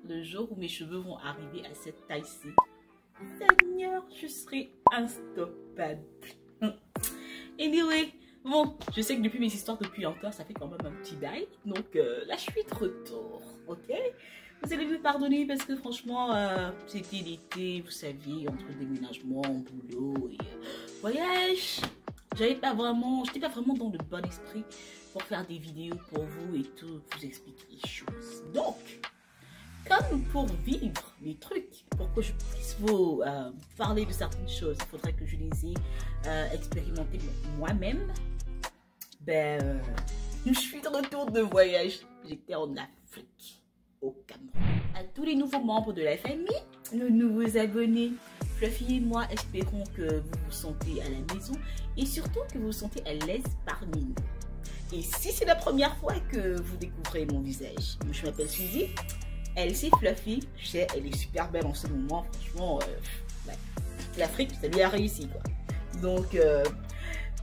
le jour où mes cheveux vont arriver à cette taille-ci, Seigneur, je serai instoppable. Anyway, bon, je sais que depuis mes histoires depuis encore, ça fait quand même un petit bail. Donc là, je suis de retour, ok? Vous allez me pardonner parce que franchement, c'était l'été, vous savez, entre déménagement, boulot et voyage. J'étais pas vraiment dans le bon esprit pour faire des vidéos pour vous et tout, vous expliquer les choses. Donc, comme pour vivre les trucs, pour que je puisse vous parler de certaines choses, il faudrait que je les ai expérimentées moi-même. Ben, je suis de retour de voyage. J'étais en Afrique, au Cameroun. À tous les nouveaux membres de la famille, nos nouveaux abonnés, Fluffy et moi espérons que vous vous sentez à la maison et surtout que vous vous sentez à l'aise parmi nous. Et si c'est la première fois que vous découvrez mon visage, je m'appelle Suzy. Elle, c'est Fluffy. Je sais, elle est super belle en ce moment. Franchement, l'Afrique, ça lui a réussi, quoi. Donc,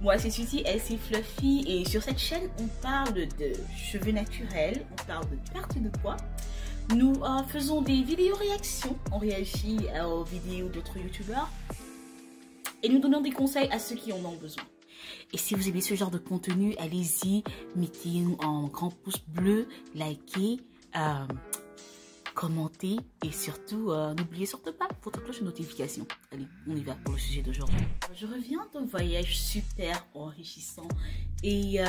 moi, c'est Suzy. Elle, c'est Fluffy. Et sur cette chaîne, on parle de cheveux naturels. On parle de perte de poids. Nous faisons des vidéos réactions. On réagit aux vidéos d'autres youtubeurs. Et nous donnons des conseils à ceux qui en ont besoin. Et si vous aimez ce genre de contenu, allez-y, mettez un grand pouce bleu, likez, commentez et surtout, n'oubliez surtout pas votre cloche de notification. Allez, on y va pour le sujet d'aujourd'hui. Je reviens d'un voyage super enrichissant et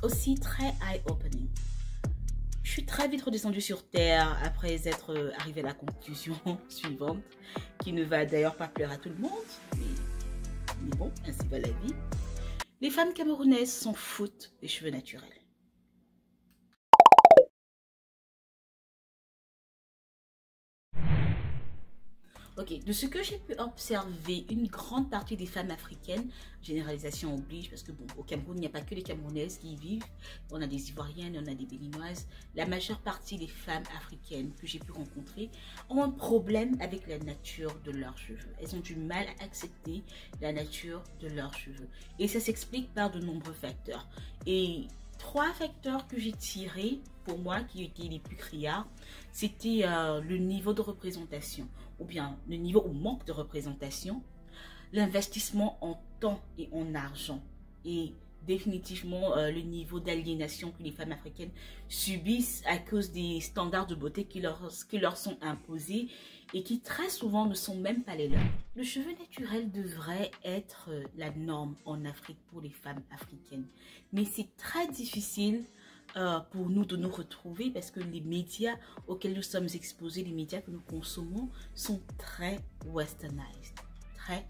aussi très eye-opening. Je suis très vite redescendue sur Terre après être arrivée à la conclusion suivante, qui ne va d'ailleurs pas plaire à tout le monde, mais bon, ainsi va la vie. Les femmes camerounaises s'en foutent des cheveux naturels. Ok, de ce que j'ai pu observer, une grande partie des femmes africaines, généralisation oblige, parce que bon, au Cameroun, il n'y a pas que les Camerounaises qui y vivent, on a des Ivoiriennes, on a des Béninoises, la majeure partie des femmes africaines que j'ai pu rencontrer ont un problème avec la nature de leurs cheveux. Elles ont du mal à accepter la nature de leurs cheveux. Et ça s'explique par de nombreux facteurs. Et 3 facteurs que j'ai tirés, pour moi, qui étaient les plus criards, c'était le niveau de représentation, ou bien le niveau ou manque de représentation, l'investissement en temps et en argent, et définitivement le niveau d'aliénation que les femmes africaines subissent à cause des standards de beauté qui leur sont imposés et qui très souvent ne sont même pas les leurs. Le cheveu naturel devrait être la norme en Afrique pour les femmes africaines, mais c'est très difficile pour nous de nous retrouver parce que les médias auxquels nous sommes exposés, les médias que nous consommons sont très westernized, très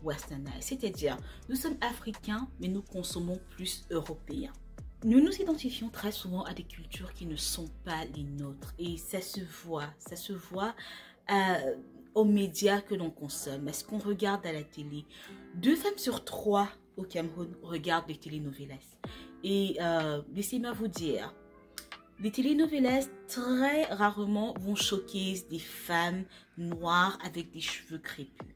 westernized. C'est-à-dire, nous sommes africains, mais nous consommons plus européens. Nous nous identifions très souvent à des cultures qui ne sont pas les nôtres et ça se voit aux médias que l'on consomme, à ce qu'on regarde à la télé. 2 femmes sur 3 au Cameroun regardent les telenovelas. Et laissez-moi vous dire, les telenovelas très rarement vont choquer des femmes noires avec des cheveux crépus.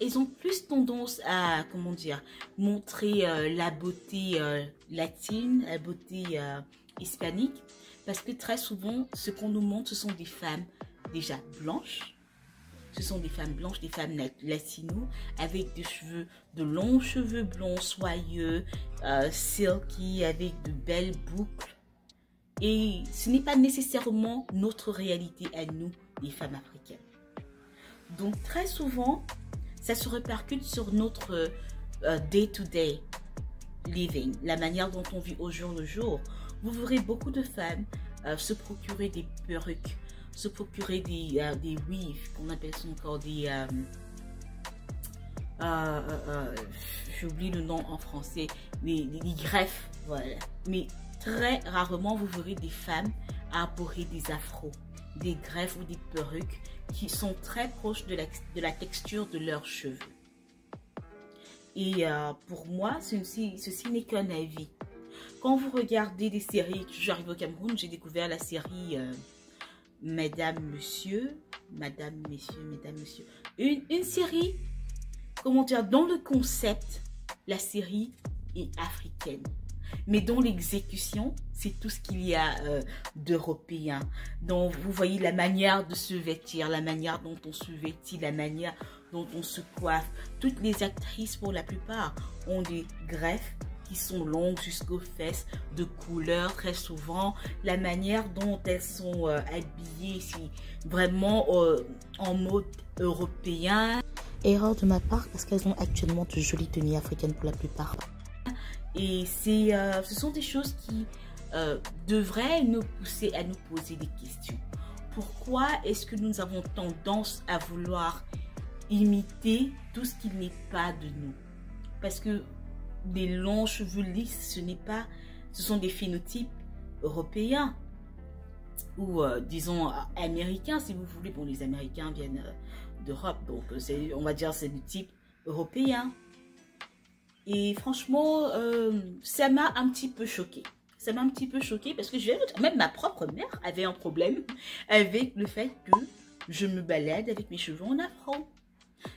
Elles ont plus tendance à, comment dire, montrer la beauté latine, la beauté hispanique, parce que très souvent, ce qu'on nous montre, ce sont des femmes déjà blanches. Ce sont des femmes blanches, des femmes latino, avec des cheveux, de longs cheveux blonds, soyeux, silky, avec de belles boucles. Et ce n'est pas nécessairement notre réalité à nous, les femmes africaines. Donc très souvent, ça se répercute sur notre day-to-day living, la manière dont on vit au jour le jour. Vous verrez beaucoup de femmes se procurer des perruques, se procurer des weaves, qu'on appelle ça encore des... j'oublie le nom en français, des greffes, voilà. Mais très rarement, vous verrez des femmes arborer des afros, des greffes ou des perruques qui sont très proches de la texture de leurs cheveux. Et pour moi, ceci n'est qu'un avis. Quand vous regardez des séries, j'arrive au Cameroun, j'ai découvert la série... Madame, Monsieur, une série, comment dire, dans le concept, la série est africaine. Mais dans l'exécution, c'est tout ce qu'il y a d'européen. Donc, vous voyez la manière de se vêtir, la manière dont on se vêtit, la manière dont on se coiffe. Toutes les actrices, pour la plupart, ont des greffes qui sont longues jusqu'aux fesses, de couleur très souvent. La manière dont elles sont habillées, c'est vraiment en mode européen. Erreur de ma part parce qu'elles ont actuellement de jolies tenues africaines pour la plupart. Et ce sont des choses qui devraient nous pousser à nous poser des questions. Pourquoi est-ce que nous avons tendance à vouloir imiter tout ce qui n'est pas de nous? Parce que des longs cheveux lisses, ce sont des phénotypes européens ou disons américains si vous voulez. Bon, les Américains viennent d'Europe, donc on va dire c'est du type européen. Et franchement, ça m'a un petit peu choquée. Ça m'a un petit peu choquée parce que même ma propre mère avait un problème avec le fait que je me balade avec mes cheveux en afro.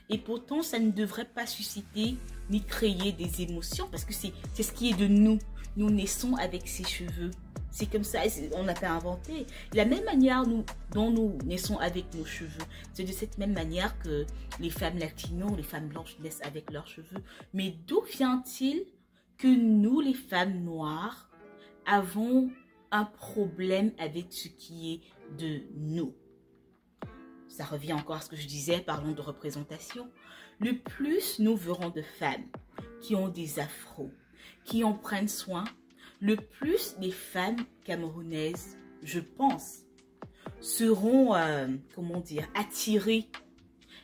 Et pourtant, ça ne devrait pas susciter ni créer des émotions parce que c'est ce qui est de nous. Nous naissons avec ces cheveux. C'est comme ça, on n'a pas inventé. La même manière dont nous naissons avec nos cheveux, c'est de cette même manière que les femmes latinos, les femmes blanches naissent avec leurs cheveux. Mais d'où vient-il que nous, les femmes noires, avons un problème avec ce qui est de nous? Ça revient encore à ce que je disais, parlons de représentation. Le plus nous verrons de femmes qui ont des afros, qui en prennent soin, le plus les femmes camerounaises, je pense, seront, comment dire, attirées.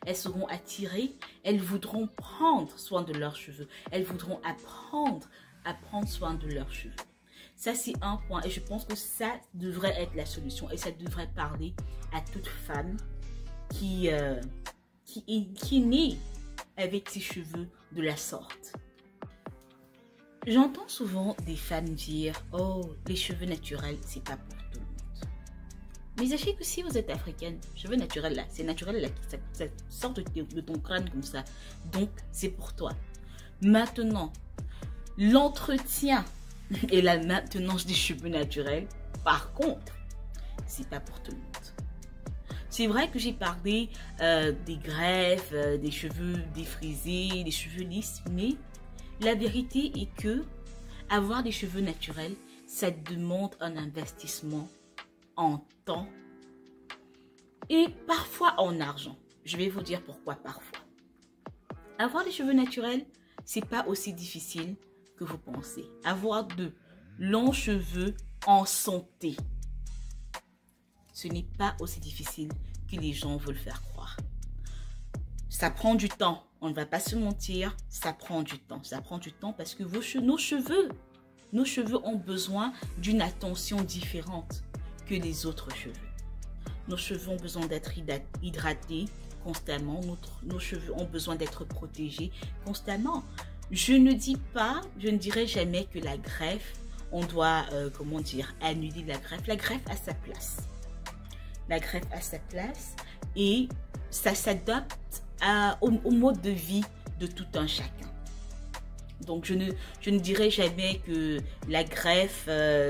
Elles seront attirées, elles voudront prendre soin de leurs cheveux. Elles voudront apprendre à prendre soin de leurs cheveux. Ça, c'est un point et je pense que ça devrait être la solution et ça devrait parler à toute femme qui est née avec ses cheveux de la sorte. J'entends souvent des femmes dire « Oh, les cheveux naturels, c'est pas pour tout le monde. » Mais sachez que si vous êtes africaine, cheveux naturels là, c'est naturel là, ça sort de ton crâne comme ça. Donc, c'est pour toi. Maintenant, l'entretien et la maintenance des cheveux naturels, par contre, c'est pas pour tout le monde. C'est vrai que j'ai parlé des greffes, des cheveux défrisés, des cheveux lisses, mais la vérité est que avoir des cheveux naturels, ça demande un investissement en temps et parfois en argent. Je vais vous dire pourquoi parfois. Avoir des cheveux naturels, c'est pas aussi difficile que vous pensez. Avoir de longs cheveux en santé, ce n'est pas aussi difficile que les gens veulent faire croire. Ça prend du temps. On ne va pas se mentir, ça prend du temps. Ça prend du temps parce que nos cheveux ont besoin d'une attention différente que les autres cheveux. Nos cheveux ont besoin d'être hydratés constamment. Nos cheveux ont besoin d'être protégés constamment. Je ne dirai jamais que la greffe, on doit, comment dire, annuler la greffe. La greffe a sa place. La greffe a sa place et ça s'adapte au mode de vie de tout un chacun. Donc je ne dirai jamais que la greffe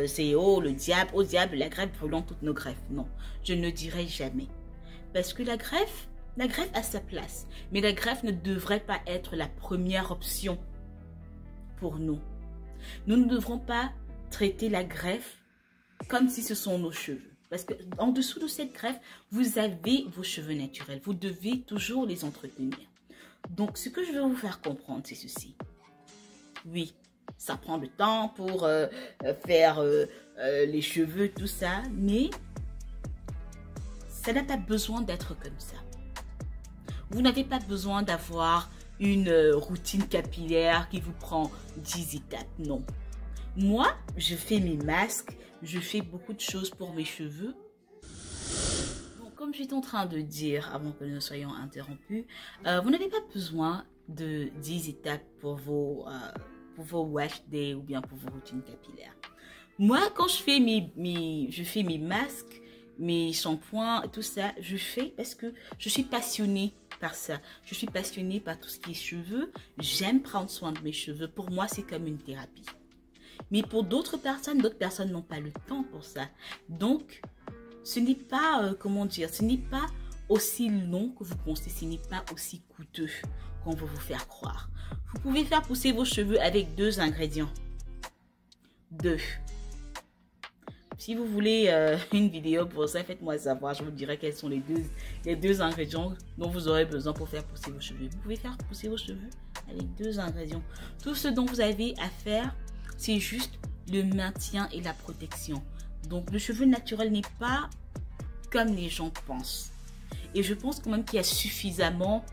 c'est oh le diable, au diable la greffe, brûlons toutes nos greffes. Non, je ne dirai jamais. Parce que la greffe a sa place. Mais la greffe ne devrait pas être la première option pour nous. Nous ne devrons pas traiter la greffe comme si ce sont nos cheveux. Parce qu'en dessous de cette greffe, vous avez vos cheveux naturels. Vous devez toujours les entretenir. Donc, ce que je veux vous faire comprendre, c'est ceci. Oui, ça prend du temps pour faire les cheveux, tout ça. Mais ça n'a pas besoin d'être comme ça. Vous n'avez pas besoin d'avoir une routine capillaire qui vous prend 10 étapes. Non. Moi, je fais mes masques. Je fais beaucoup de choses pour mes cheveux. Donc, comme j'étais en train de dire, avant que nous soyons interrompus, vous n'avez pas besoin de 10 étapes pour vos wash day ou bien pour vos routines capillaires. Moi, quand je fais mes masques, mes shampoings, tout ça, je fais parce que je suis passionnée par ça. Je suis passionnée par tout ce qui est cheveux. J'aime prendre soin de mes cheveux. Pour moi, c'est comme une thérapie. Mais pour d'autres personnes n'ont pas le temps pour ça. Donc, ce n'est pas, comment dire, ce n'est pas aussi long que vous pensez, ce n'est pas aussi coûteux qu'on veut vous faire croire. Vous pouvez faire pousser vos cheveux avec 2 ingrédients. 2. Si vous voulez une vidéo pour ça, faites-moi savoir. Je vous dirai quels sont les deux ingrédients dont vous aurez besoin pour faire pousser vos cheveux. Vous pouvez faire pousser vos cheveux avec 2 ingrédients. Tout ce dont vous avez à faire, c'est juste le maintien et la protection. Donc, le cheveu naturel n'est pas comme les gens pensent. Et je pense quand même qu'il y a suffisamment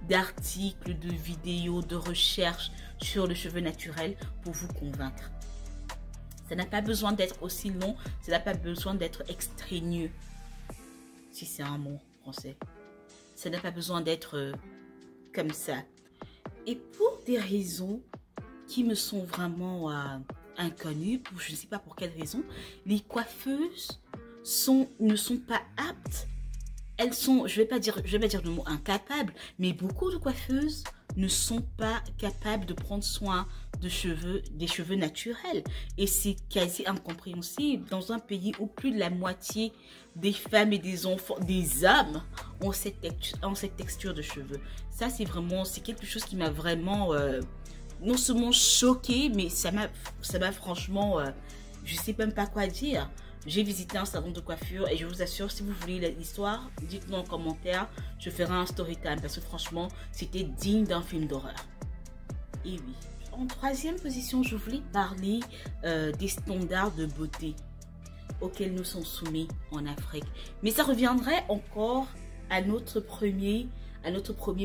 d'articles, de vidéos, de recherches sur le cheveu naturel pour vous convaincre. Ça n'a pas besoin d'être aussi long, ça n'a pas besoin d'être extraigné, si c'est un mot français. Ça n'a pas besoin d'être comme ça. Et pour des raisons qui me sont vraiment inconnues, je ne sais pas pour quelle raison, les coiffeuses ne sont pas aptes. Elles sont, je vais pas dire le mot incapable, mais beaucoup de coiffeuses ne sont pas capables de prendre soin des cheveux naturels. Et c'est quasi incompréhensible dans un pays où plus de la moitié des femmes et des enfants, des hommes, ont cette texture de cheveux. Ça, c'est quelque chose qui m'a vraiment, non seulement choquée, mais ça m'a franchement, je sais même pas quoi dire. J'ai visité un salon de coiffure et je vous assure, si vous voulez l'histoire, dites-le en commentaire. Je ferai un story time parce que franchement, c'était digne d'un film d'horreur. Et oui. En 3e position, je voulais parler des standards de beauté auxquels nous sommes soumis en Afrique. Mais ça reviendrait encore à notre premier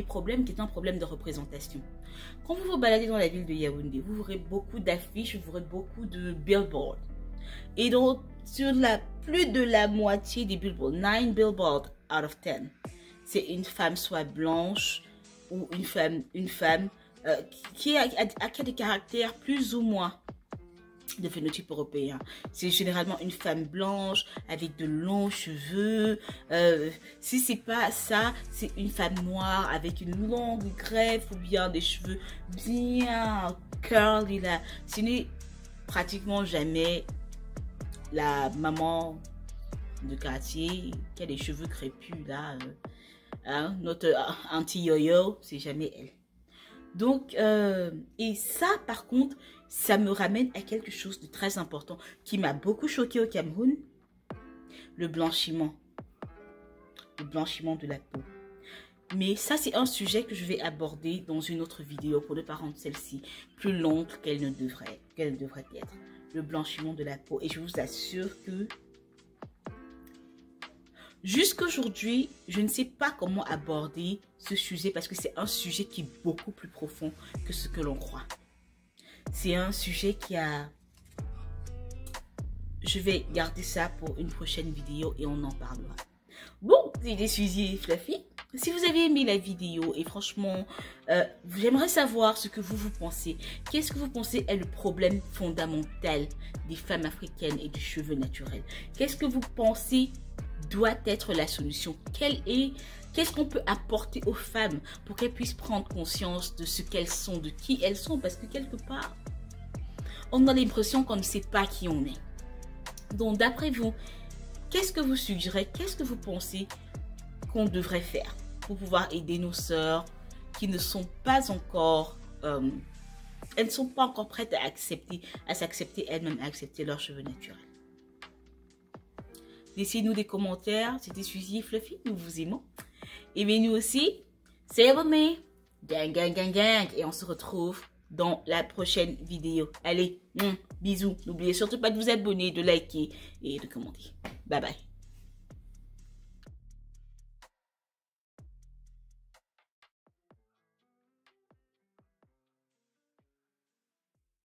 problème qui est un problème de représentation. Quand vous vous baladez dans la ville de Yaoundé, vous verrez beaucoup d'affiches, vous verrez beaucoup de billboards. Et donc, sur plus de la moitié des billboards, 9 billboards out of 10, c'est une femme soit blanche ou une femme qui a des caractères plus ou moins de phénotype européen. C'est généralement une femme blanche avec de longs cheveux. Si c'est pas ça, c'est une femme noire avec une longue greffe ou bien des cheveux bien curly là. Ce n'est pratiquement jamais la maman de quartier qui a des cheveux crépus là, notre anti-yo-yo, c'est jamais elle. Donc, et ça par contre, ça me ramène à quelque chose de très important qui m'a beaucoup choqué au Cameroun, le blanchiment de la peau. Mais ça, c'est un sujet que je vais aborder dans une autre vidéo pour ne pas rendre celle-ci plus longue qu'elle ne devrait être. Le blanchiment de la peau. Et je vous assure que jusqu'aujourd'hui, je ne sais pas comment aborder ce sujet parce que c'est un sujet qui est beaucoup plus profond que ce que l'on croit. C'est un sujet qui a... Je vais garder ça pour une prochaine vidéo et on en parlera. Bon, c'était Suzy Fluffy. Si vous avez aimé la vidéo et franchement, j'aimerais savoir ce que vous pensez. Qu'est-ce que vous pensez est le problème fondamental des femmes africaines et du cheveu naturel? Qu'est-ce que vous pensez doit être la solution? Qu'est-ce qu'on peut apporter aux femmes pour qu'elles puissent prendre conscience de ce qu'elles sont, de qui elles sont? Parce que quelque part, on a l'impression qu'on ne sait pas qui on est. Donc, d'après vous, qu'est-ce que vous suggérez? Qu'est-ce que vous pensez qu'on devrait faire pour pouvoir aider nos sœurs qui ne sont pas encore, elles ne sont pas encore prêtes à s'accepter elles-mêmes, à accepter leurs cheveux naturels? Laissez-nous des commentaires. C'était Suzy Fluffy, nous vous aimons. Aimez-nous aussi. C'est abonné. Gang, gang, gang, gang. Et on se retrouve dans la prochaine vidéo. Allez, bisous. N'oubliez surtout pas de vous abonner, de liker et de commenter. Bye bye.